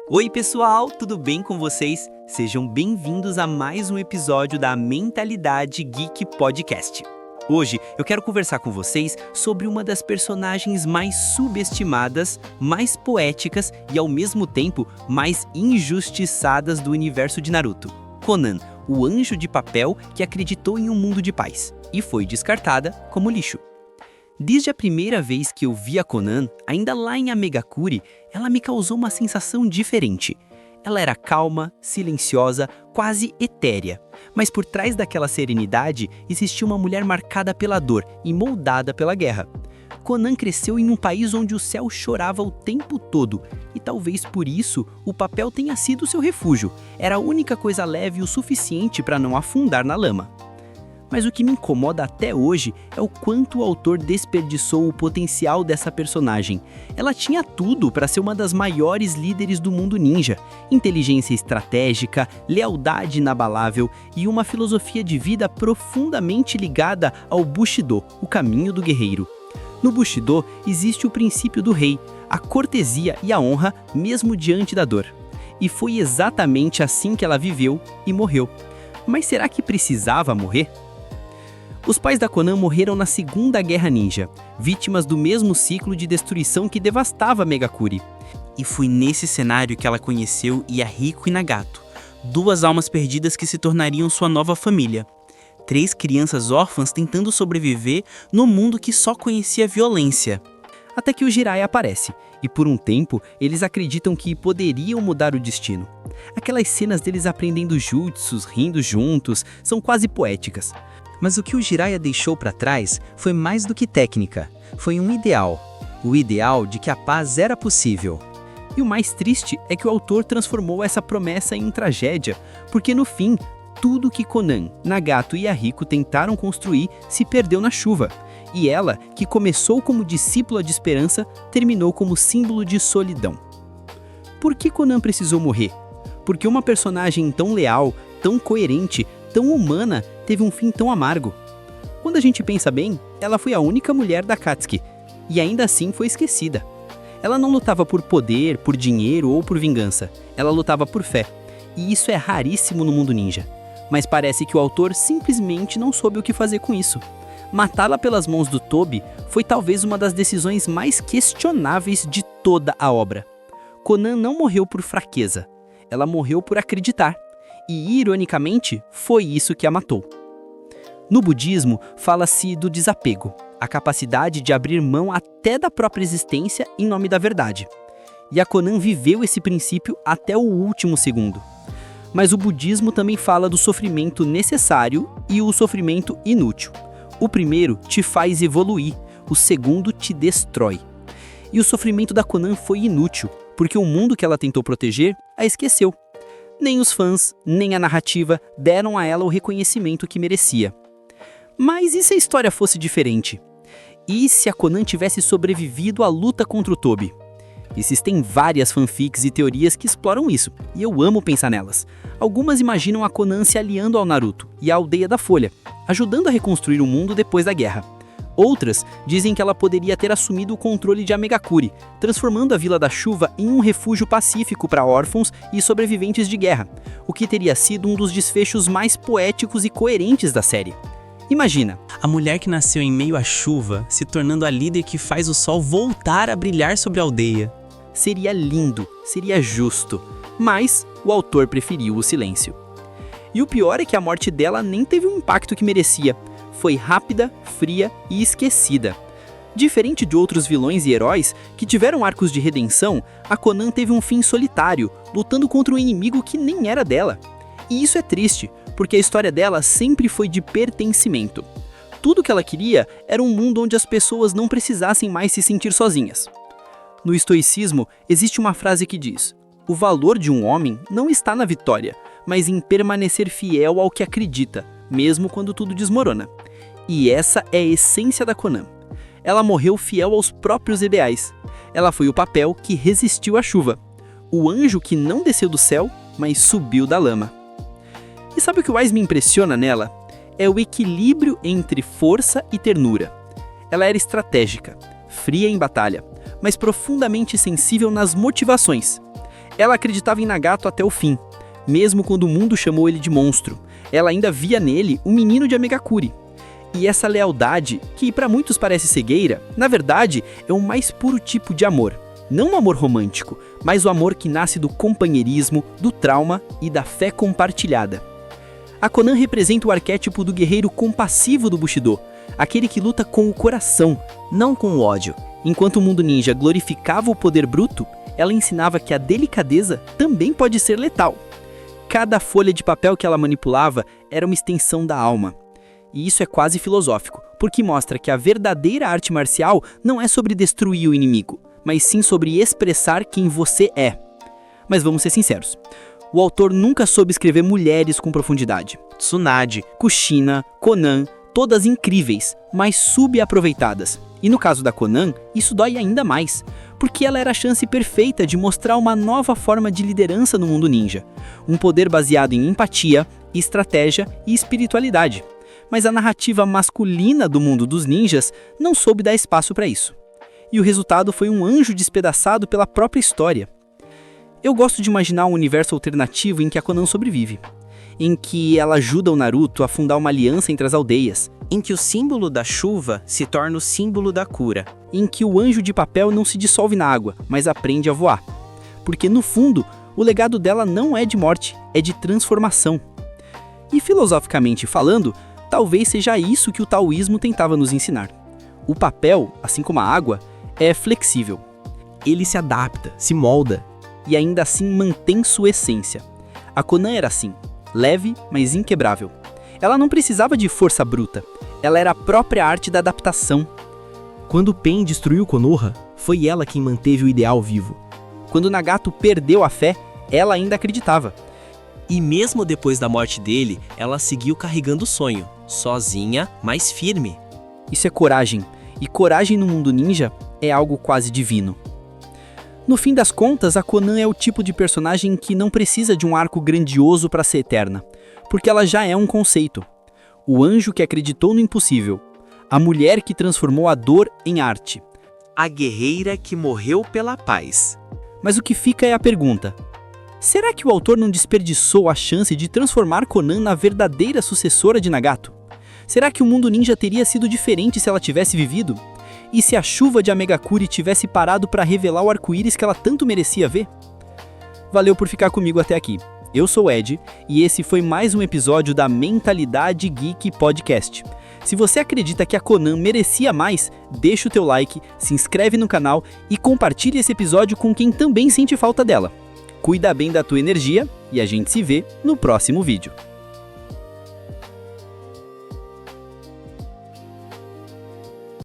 Oi, pessoal, tudo bem com vocês? Sejam bem-vindos a mais um episódio da Mentalidade Geek Podcast. Hoje eu quero conversar com vocês sobre uma das personagens mais subestimadas, mais poéticas e ao mesmo tempo mais injustiçadas do universo de Naruto, Conan, o anjo de papel que acreditou em um mundo de paz e foi descartada como lixo. Desde a primeira vez que eu vi a Conan, ainda lá em Amegakure, ela me causou uma sensação diferente. Ela era calma, silenciosa, quase etérea. Mas por trás daquela serenidade, existia uma mulher marcada pela dor e moldada pela guerra. Conan cresceu em um país onde o céu chorava o tempo todo, e talvez por isso o papel tenha sido seu refúgio. Era a única coisa leve o suficiente para não afundar na lama. Mas o que me incomoda até hoje é o quanto o autor desperdiçou o potencial dessa personagem. Ela tinha tudo para ser uma das maiores líderes do mundo ninja: inteligência estratégica, lealdade inabalável e uma filosofia de vida profundamente ligada ao Bushido, o caminho do guerreiro. No Bushido existe o princípio do rei, a cortesia e a honra mesmo diante da dor. E foi exatamente assim que ela viveu e morreu. Mas será que precisava morrer? Os pais da Conan morreram na Segunda Guerra Ninja, vítimas do mesmo ciclo de destruição que devastava Megakure. E foi nesse cenário que ela conheceu Yahiko e Nagato, duas almas perdidas que se tornariam sua nova família. 3 crianças órfãs tentando sobreviver no mundo que só conhecia violência. Até que o Jiraiya aparece, e por um tempo eles acreditam que poderiam mudar o destino. Aquelas cenas deles aprendendo jutsus, rindo juntos, são quase poéticas. Mas o que o Jiraiya deixou para trás foi mais do que técnica, foi um ideal. O ideal de que a paz era possível. E o mais triste é que o autor transformou essa promessa em tragédia, porque no fim, tudo que Conan, Nagato e Yahiko tentaram construir se perdeu na chuva. E ela, que começou como discípula de esperança, terminou como símbolo de solidão. Por que Conan precisou morrer? Porque uma personagem tão leal, tão coerente, tão humana, teve um fim tão amargo. Quando a gente pensa bem, ela foi a única mulher da Akatsuki, e ainda assim foi esquecida. Ela não lutava por poder, por dinheiro ou por vingança, ela lutava por fé, e isso é raríssimo no mundo ninja. Mas parece que o autor simplesmente não soube o que fazer com isso. Matá-la pelas mãos do Tobi foi talvez uma das decisões mais questionáveis de toda a obra. Conan não morreu por fraqueza, ela morreu por acreditar. E, ironicamente, foi isso que a matou. No budismo, fala-se do desapego, a capacidade de abrir mão até da própria existência em nome da verdade. E a Conan viveu esse princípio até o último segundo. Mas o budismo também fala do sofrimento necessário e o sofrimento inútil. O primeiro te faz evoluir, o segundo te destrói. E o sofrimento da Conan foi inútil, porque o mundo que ela tentou proteger a esqueceu. Nem os fãs, nem a narrativa deram a ela o reconhecimento que merecia. Mas e se a história fosse diferente? E se a Conan tivesse sobrevivido à luta contra o Tobi? Existem várias fanfics e teorias que exploram isso, e eu amo pensar nelas. Algumas imaginam a Conan se aliando ao Naruto e à Aldeia da Folha, ajudando a reconstruir o mundo depois da guerra. Outras dizem que ela poderia ter assumido o controle de Amegakure, transformando a Vila da Chuva em um refúgio pacífico para órfãos e sobreviventes de guerra, o que teria sido um dos desfechos mais poéticos e coerentes da série. Imagina, a mulher que nasceu em meio à chuva, se tornando a líder que faz o sol voltar a brilhar sobre a aldeia. Seria lindo, seria justo, mas o autor preferiu o silêncio. E o pior é que a morte dela nem teve o impacto que merecia. Foi rápida, fria e esquecida. Diferente de outros vilões e heróis que tiveram arcos de redenção, a Conan teve um fim solitário, lutando contra um inimigo que nem era dela. E isso é triste, porque a história dela sempre foi de pertencimento. Tudo que ela queria era um mundo onde as pessoas não precisassem mais se sentir sozinhas. No estoicismo, existe uma frase que diz: o valor de um homem não está na vitória, mas em permanecer fiel ao que acredita, mesmo quando tudo desmorona. E essa é a essência da Conan. Ela morreu fiel aos próprios ideais. Ela foi o papel que resistiu à chuva. O anjo que não desceu do céu, mas subiu da lama. E sabe o que mais me impressiona nela? É o equilíbrio entre força e ternura. Ela era estratégica, fria em batalha, mas profundamente sensível nas motivações. Ela acreditava em Nagato até o fim, mesmo quando o mundo chamou ele de monstro. Ela ainda via nele um menino de Amegakure. E essa lealdade, que para muitos parece cegueira, na verdade é o mais puro tipo de amor. Não um amor romântico, mas o amor que nasce do companheirismo, do trauma e da fé compartilhada. A Konan representa o arquétipo do guerreiro compassivo do Bushido, aquele que luta com o coração, não com o ódio. Enquanto o mundo ninja glorificava o poder bruto, ela ensinava que a delicadeza também pode ser letal. Cada folha de papel que ela manipulava era uma extensão da alma. E isso é quase filosófico, porque mostra que a verdadeira arte marcial não é sobre destruir o inimigo, mas sim sobre expressar quem você é. Mas vamos ser sinceros, o autor nunca soube escrever mulheres com profundidade. Tsunade, Kushina, Konan, todas incríveis, mas subaproveitadas. E no caso da Konan, isso dói ainda mais, porque ela era a chance perfeita de mostrar uma nova forma de liderança no mundo ninja. Um poder baseado em empatia, estratégia e espiritualidade. Mas a narrativa masculina do mundo dos ninjas não soube dar espaço para isso. E o resultado foi um anjo despedaçado pela própria história. Eu gosto de imaginar um universo alternativo em que a Konan sobrevive, em que ela ajuda o Naruto a fundar uma aliança entre as aldeias, em que o símbolo da chuva se torna o símbolo da cura, em que o anjo de papel não se dissolve na água, mas aprende a voar. Porque no fundo, o legado dela não é de morte, é de transformação. E filosoficamente falando, talvez seja isso que o taoísmo tentava nos ensinar. O papel, assim como a água, é flexível. Ele se adapta, se molda e ainda assim mantém sua essência. A Konan era assim, leve, mas inquebrável. Ela não precisava de força bruta, ela era a própria arte da adaptação. Quando Pain destruiu Konoha, foi ela quem manteve o ideal vivo. Quando Nagato perdeu a fé, ela ainda acreditava. E mesmo depois da morte dele, ela seguiu carregando o sonho, sozinha, mas firme. Isso é coragem, e coragem no mundo ninja é algo quase divino. No fim das contas, a Konan é o tipo de personagem que não precisa de um arco grandioso para ser eterna, porque ela já é um conceito. O anjo que acreditou no impossível, a mulher que transformou a dor em arte, a guerreira que morreu pela paz. Mas o que fica é a pergunta: será que o autor não desperdiçou a chance de transformar Konan na verdadeira sucessora de Nagato? Será que o mundo ninja teria sido diferente se ela tivesse vivido? E se a chuva de Amegakure tivesse parado para revelar o arco-íris que ela tanto merecia ver? Valeu por ficar comigo até aqui. Eu sou o Ed e esse foi mais um episódio da Mentalidade Geek Podcast. Se você acredita que a Konan merecia mais, deixa o teu like, se inscreve no canal e compartilhe esse episódio com quem também sente falta dela. Cuida bem da tua energia e a gente se vê no próximo vídeo.